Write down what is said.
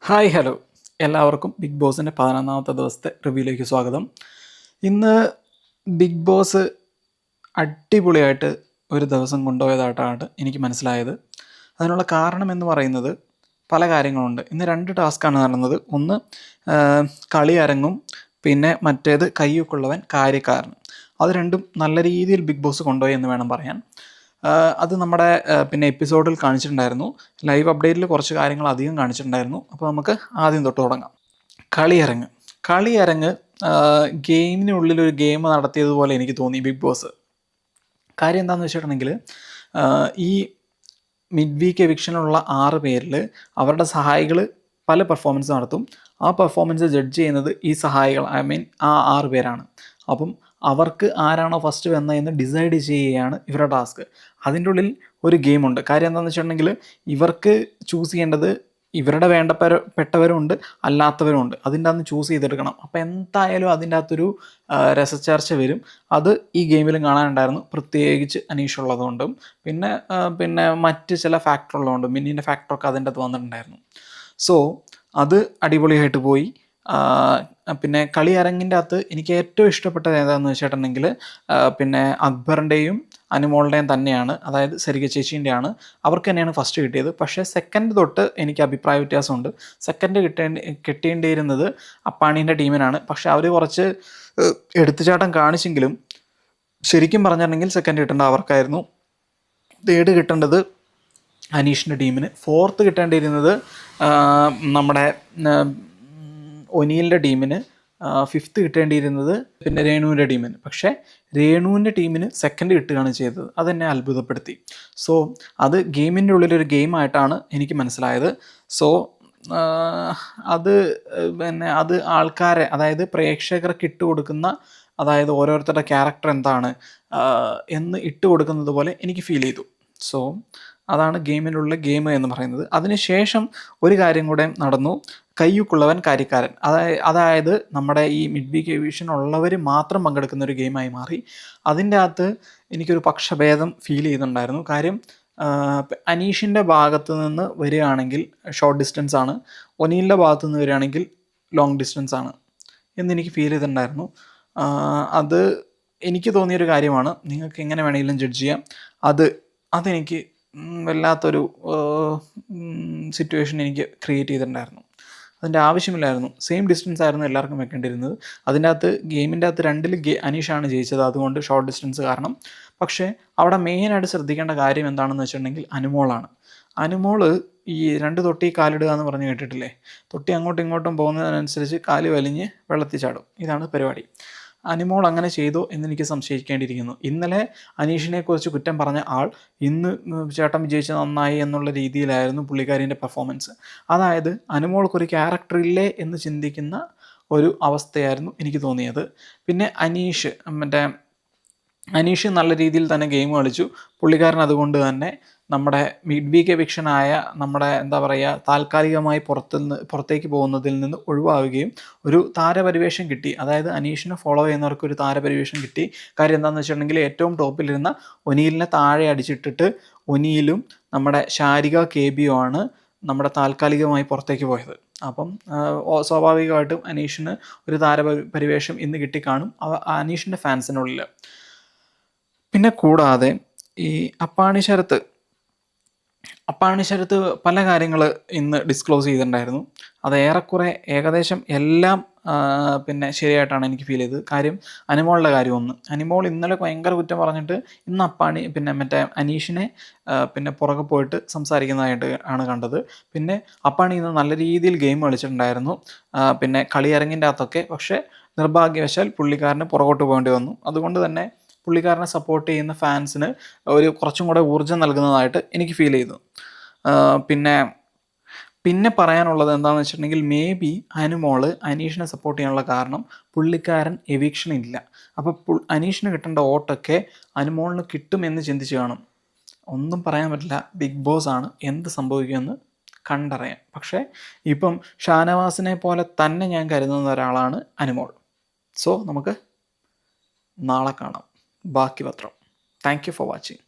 Hi hello എല്ലാവർക്കും big ബോസിൻ്റെ 11ാമത്തെ ദിവസത്തെ റിവ്യൂയിലേക്ക് സ്വാഗതം. ഇന്ന് ബിഗ് ബോസ് അടിപൊളിയായിട്ട് ഒരു ദിവസം കൊണ്ടുപോയതായിട്ടാണ് എനിക്ക് മനസ്സിലായത്. അതിനുള്ള കാരണം എന്ന് പറയുന്നത് പല കാര്യങ്ങളുണ്ട്. ഇന്ന് 2 ടാസ്ക്കാണ് നടന്നത്. ഒന്ന് കളി അരങ്ങും, പിന്നെ മറ്റേത് കയ്യൊക്കുള്ളവൻ കാര്യക്കാരനും. അത് രണ്ടും നല്ല രീതിയിൽ ബിഗ് ബോസ് കൊണ്ടുപോയി എന്ന് വേണം പറയാൻ. അത് നമ്മുടെ പിന്നെ എപ്പിസോഡിൽ കാണിച്ചിട്ടുണ്ടായിരുന്നു. ലൈവ് അപ്ഡേറ്റിൽ കുറച്ച് കാര്യങ്ങൾ അധികം കാണിച്ചിട്ടുണ്ടായിരുന്നു. അപ്പോൾ നമുക്ക് ആദ്യം തൊട്ട് തുടങ്ങാം. കളിയരങ്ങ് ഗെയിമിനുള്ളിൽ ഒരു ഗെയിം നടത്തിയതുപോലെ എനിക്ക് തോന്നി ബിഗ് ബോസ്. കാര്യം എന്താണെന്ന് വെച്ചിട്ടുണ്ടെങ്കിൽ ഈ മിഡ് വീക്ക് എവിക്ഷനുള്ള 6 പേരിൽ അവരുടെ സഹായികൾ പല പെർഫോമൻസ് നടത്തും. ആ പെർഫോമൻസ് ജഡ്ജ് ചെയ്യുന്നത് ഈ സഹായികൾ, ആ 6 പേരാണ്. അപ്പം അവർക്ക് ആരാണോ ഫസ്റ്റ് വന്നതെന്ന് ഡിസൈഡ് ചെയ്യുകയാണ് ഇവരുടെ ടാസ്ക്. അതിൻ്റെ ഉള്ളിൽ ഒരു ഗെയിമുണ്ട്. കാര്യം എന്താണെന്ന് വെച്ചിട്ടുണ്ടെങ്കിൽ ഇവർക്ക് ചൂസ് ചെയ്യേണ്ടത് ഇവരുടെ വേണ്ടപ്പെട്ടവരുമുണ്ട്, അല്ലാത്തവരുമുണ്ട്. അതിൻ്റെ അകത്ത് ചൂസ് ചെയ്തെടുക്കണം. അപ്പോൾ എന്തായാലും അതിൻ്റെ അകത്തൊരു രസച്ചർച്ച വരും. അത് ഈ ഗെയിമിലും കാണാനുണ്ടായിരുന്നു, പ്രത്യേകിച്ച് അനീഷ് ഉള്ളതുകൊണ്ടും പിന്നെ മറ്റ് ചില ഫാക്ടർ ഉള്ളതുകൊണ്ടും മിന്നിൻ്റെ ഫാക്ടറൊക്കെ അതിൻ്റെ അകത്ത് വന്നിട്ടുണ്ടായിരുന്നു. സോ അത് അടിപൊളിയായിട്ട് പോയി. പിന്നെ കളി അരങ്ങിൻ്റെ അകത്ത് എനിക്ക് ഏറ്റവും ഇഷ്ടപ്പെട്ടത് ഏതാണെന്ന് വെച്ചിട്ടുണ്ടെങ്കിൽ പിന്നെ അക്ബറിൻ്റെയും അനുമോളുടെയും തന്നെയാണ്. അതായത് സരിക ചേച്ചീൻ്റെയാണ്. അവർക്ക് തന്നെയാണ് ഫസ്റ്റ് കിട്ടിയത്. പക്ഷേ സെക്കൻഡ് തൊട്ട് എനിക്ക് അഭിപ്രായ വ്യത്യാസമുണ്ട്. സെക്കൻഡ് കിട്ടേണ്ടിയിരുന്നത് അപ്പാണീൻ്റെ ടീമിനാണ്. പക്ഷേ അവർ കുറച്ച് എടുത്തുചാട്ടം കാണിച്ചെങ്കിലും ശരിക്കും പറഞ്ഞിട്ടുണ്ടെങ്കിൽ സെക്കൻഡ് കിട്ടേണ്ട അവർക്കായിരുന്നു. തേർഡ് കിട്ടേണ്ടത് അനീഷിൻ്റെ ടീമിന്. ഫോർത്ത് കിട്ടേണ്ടിയിരുന്നത് നമ്മുടെ ഒനീലിൻ്റെ ടീമിന്. ഫിഫ്ത്ത് കിട്ടേണ്ടിയിരുന്നത് പിന്നെ രേണുവിൻ്റെ ടീമിന്. പക്ഷേ രേണുവിൻ്റെ ടീമിന് സെക്കൻഡ് കിട്ടുകയാണ് ചെയ്തത്. അതെന്നെ അത്ഭുതപ്പെടുത്തി. സോ അത് ഗെയിമിൻ്റെ ഉള്ളിലൊരു ഗെയിമായിട്ടാണ് എനിക്ക് മനസ്സിലായത്. സോ അത് ആൾക്കാരെ, അതായത് പ്രേക്ഷകർക്ക് ഇട്ടുകൊടുക്കുന്ന, അതായത് ഓരോരുത്തരുടെ ക്യാരക്ടർ എന്താണ് എന്ന് ഇട്ട് കൊടുക്കുന്നത് പോലെ എനിക്ക് ഫീൽ ചെയ്തു. സോ അതാണ് ഗെയിമിലുള്ള ഗെയിം എന്ന് പറയുന്നത്. അതിനുശേഷം ഒരു കാര്യം കൂടെ നടന്നു. കയ്യുക്കുള്ളവൻ കാര്യക്കാരൻ. അതായത് നമ്മുടെ ഈ മിഡ് വീക്ക് എവിഷൻ ഉള്ളവർ മാത്രം പങ്കെടുക്കുന്ന ഒരു ഗെയിമായി മാറി. അതിൻ്റെ അകത്ത് എനിക്കൊരു പക്ഷഭേദം ഫീൽ ചെയ്യുന്നുണ്ടായിരുന്നു. കാര്യം അനീഷിൻ്റെ ഭാഗത്ത് നിന്ന് വരികയാണെങ്കിൽ ഷോർട്ട് ഡിസ്റ്റൻസ് ആണ്, ഒനീലിൻ്റെ ഭാഗത്തു നിന്ന് വരികയാണെങ്കിൽ ലോങ് ഡിസ്റ്റൻസ് ആണ് എന്നെനിക്ക് ഫീൽ ചെയ്തിട്ടുണ്ടായിരുന്നു. അത് എനിക്ക് തോന്നിയൊരു കാര്യമാണ്. നിങ്ങൾക്ക് എങ്ങനെ വേണമെങ്കിലും ജഡ്ജ് ചെയ്യാം. അതെനിക്ക് വല്ലാത്തൊരു സിറ്റുവേഷൻ എനിക്ക് ക്രിയേറ്റ് ചെയ്തിട്ടുണ്ടായിരുന്നു. അതിൻ്റെ ആവശ്യമില്ലായിരുന്നു. സെയിം ഡിസ്റ്റൻസ് ആയിരുന്നു എല്ലാവർക്കും വെക്കേണ്ടിയിരുന്നത്. അതിൻ്റെ അകത്ത് ഗെയിമിൻ്റെ അകത്ത് 2-ൽ അനീഷാണ് ജയിച്ചത്, അതുകൊണ്ട് ഷോർട്ട് ഡിസ്റ്റൻസ് കാരണം. പക്ഷേ അവിടെ മെയിനായിട്ട് ശ്രദ്ധിക്കേണ്ട കാര്യം എന്താണെന്ന് വെച്ചിട്ടുണ്ടെങ്കിൽ അനുമോളാണ്. അനുമോള് ഈ 2 തൊട്ടി കാലിടുക എന്ന് പറഞ്ഞ് കേട്ടിട്ടില്ലേ? തൊട്ടി അങ്ങോട്ടും ഇങ്ങോട്ടും പോകുന്നതിനനുസരിച്ച് കാല് വലിഞ്ഞ് വെള്ളത്തിൽ ചാടും. ഇതാണ് പരിപാടി. അനുമോൾ അങ്ങനെ ചെയ്തോ എന്നെനിക്ക് സംശയിക്കേണ്ടിയിരിക്കുന്നു. ഇന്നലെ അനീഷിനെക്കുറിച്ച് കുറ്റം പറഞ്ഞ ആൾ ഇന്ന് ചേട്ടൻ വിജയിച്ച് നന്നായി എന്നുള്ള രീതിയിലായിരുന്നു പുള്ളിക്കാരിൻ്റെ പെർഫോമൻസ്. അതായത് അനുമോൾക്കൊരു ക്യാരക്ടർ ഇല്ലേ എന്ന് ചിന്തിക്കുന്ന ഒരു അവസ്ഥയായിരുന്നു എനിക്ക് തോന്നിയത്. പിന്നെ അനീഷ് നല്ല രീതിയിൽ തന്നെ ഗെയിം കളിച്ചു. പുള്ളിക്കാരൻ അതുകൊണ്ട് തന്നെ നമ്മുടെ മിഡ് വീക്ക് എവിക്ഷനായ നമ്മുടെ താൽക്കാലികമായി പുറത്തേക്ക് പോകുന്നതിൽ നിന്ന് ഒഴിവാവുകയും ഒരു താരപരിവേഷം കിട്ടി. അതായത് അനീഷിനെ ഫോളോ ചെയ്യുന്നവർക്ക് ഒരു താരപരിവേഷം കിട്ടി. കാര്യം എന്താണെന്ന് വെച്ചിട്ടുണ്ടെങ്കിൽ ഏറ്റവും ടോപ്പിലിരുന്ന ഒനീലിനെ താഴെ അടിച്ചിട്ടിട്ട് ഒനീലും നമ്മുടെ ശാരിക KB ആണ് നമ്മുടെ താൽക്കാലികമായി പുറത്തേക്ക് പോയത്. അപ്പം സ്വാഭാവികമായിട്ടും അനീഷിന് ഒരു താരപരിവേഷം ഇന്ന് കിട്ടിക്കാണും അനീഷിൻ്റെ ഫാൻസിനുള്ളിൽ. പിന്നെ കൂടാതെ ഈ അപ്പാണി ശരത്ത് പല കാര്യങ്ങൾ ഇന്ന് ഡിസ്ക്ലോസ് ചെയ്തിട്ടുണ്ടായിരുന്നു. അത് ഏകദേശം എല്ലാം പിന്നെ ശരിയായിട്ടാണ് എനിക്ക് ഫീൽ ചെയ്തത്. കാര്യം അനുമോളുടെ കാര്യം ഒന്ന്. അനുമോൾ ഇന്നലെ ഭയങ്കര കുറ്റം പറഞ്ഞിട്ട് ഇന്ന് അപ്പാണി അനീഷിനെ പിന്നെ പുറകെ പോയിട്ട് സംസാരിക്കുന്നതായിട്ട് ആണ് കണ്ടത്. പിന്നെ അപ്പാണി ഇന്ന് നല്ല രീതിയിൽ ഗെയിം കളിച്ചിട്ടുണ്ടായിരുന്നു പിന്നെ കളിയരങ്ങിൻ്റെ അകത്തൊക്കെ. പക്ഷേ നിർഭാഗ്യവശാൽ പുള്ളിക്കാരന് പുറകോട്ട് പോകേണ്ടി വന്നു. അതുകൊണ്ട് തന്നെ പുള്ളിക്കാരനെ സപ്പോർട്ട് ചെയ്യുന്ന ഫാൻസിന് ഒരു കുറച്ചും കൂടെ ഊർജ്ജം നൽകുന്നതായിട്ട് എനിക്ക് ഫീൽ ചെയ്തു. പിന്നെ പറയാനുള്ളത് എന്താണെന്ന് വെച്ചിട്ടുണ്ടെങ്കിൽ മേ ബി അനുമോള് അനീഷിനെ സപ്പോർട്ട് ചെയ്യാനുള്ള കാരണം പുള്ളിക്കാരൻ എവിക്ഷൻ ഇല്ല. അപ്പോൾ അനീഷിന് കിട്ടേണ്ട വോട്ടൊക്കെ അനുമോളിന് കിട്ടുമെന്ന് ചിന്തിച്ച് കാണും. ഒന്നും പറയാൻ പറ്റില്ല. ബിഗ് ബോസ് ആണ്, എന്ത് സംഭവിക്കുമെന്ന് കണ്ടറിയാം. പക്ഷേ ഇപ്പം ഷാനവാസിനെ പോലെ തന്നെ ഞാൻ കരുതുന്ന ഒരാളാണ് അനുമോൾ. സോ നമുക്ക് നാളെ കാണാം. ബാക്കി പത്രം. Thank you for watching.